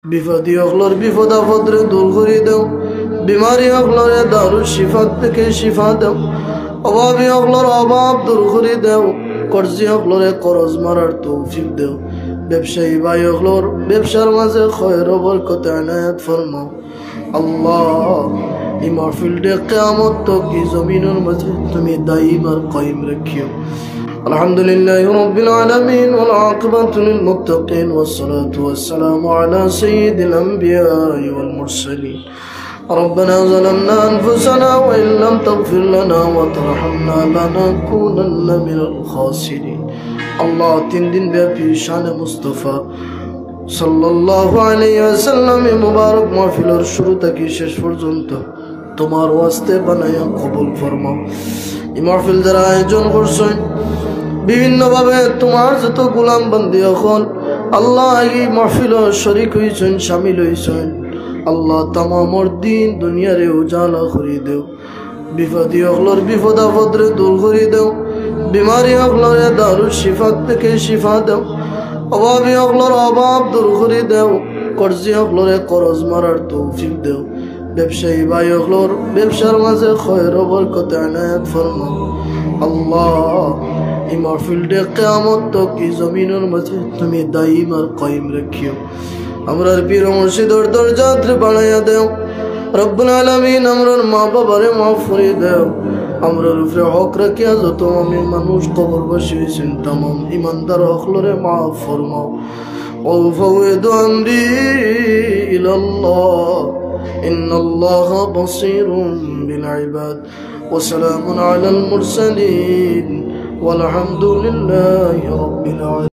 বিপদী অগলর বিপদ আপদরে দূর করে দাও, বিমারি অগলরে দারুল শিফাত থেকে শিফা দাও, অভাবী অগলর অভাব দূর করে দাও, কর্জি অগলরে করজ মারার তৌফিক দাও, ব্যবসায়ী ভাই অগলর ব্যবসার মাঝে খয়র বরকত এনায়েত ফরমাও। আল্লাহ এই মাহফিলটা কিয়ামত তক এই জমিনের মাঝে তুমি দায়ীম আর কায়েম রাখিও। আলহামদুলিল্লাহি রাব্বিল আলামিন ওয়াল আকিবাতু লিল মুত্তাকিন ওয়াস সালাতু ওয়াস সালামু আলা সাইয়্যিদিল আমবিয়াই ওয়াল মুরসালিন। ربنا ظلمنا أنفسنا وإن لم تغفر لنا وترحمنا لنكونن من الخاسرين। الله তিন দিন ব্যাপী শানে মুস্তাফা সাল্লাল্লাহু আলাইহি ওয়াসাল্লাম মুবারক মাহফিলের শুরু থেকে শেষ পর্যন্ত তোমার ওয়াস্তে বানায়া কবুল ফরমাও। এই মাহফিল যারা আয়োজন করছেন বিভিন্নভাবে তোমার যত গোলাম বান্দি এখন আল্লাহ এই মাহফিল শরীক হয়েছেন, শামিল হয়েছেন, আল্লাহ তামামর দিন দুনিয়ারে উজালা করে দেও, বিপদী অগলর বিপদ আপদরে দূর করে দেও, বিমারি অগলরে দারুল শিফাত থেকে শিফা দেও, অভাবী অগলর অভাব দূর করে দেও, কর্জি অগলরে করজ মারার তৌফিক দেও, ব্যবসায়ী ভাই অগলর ব্যবসার মাঝে খয়র বরকত এনায়েত ফরমাও। আল্লাহ এই মাহফিলটা কিয়ামত তক এই জমিনের মাঝে তুমি দায়ীম আর কায়েম রাখিও। আমরার পীর মুর্শিদর দরজাতে বানাইয়া দেও রব্বুল আলামিন। আমরার মা বাবারে মাফ করে দেও, আমরার উপরে হক রাখিয়া যত আমি মানুষ কবরবাসী হয়েছেন তামাম ইমানদার অখলরে মাফ ফরমাও। وأفوض أمري إلى الله إن الله بصير بالعباد وسلام على المرسلين والحمد لله رب العالمين।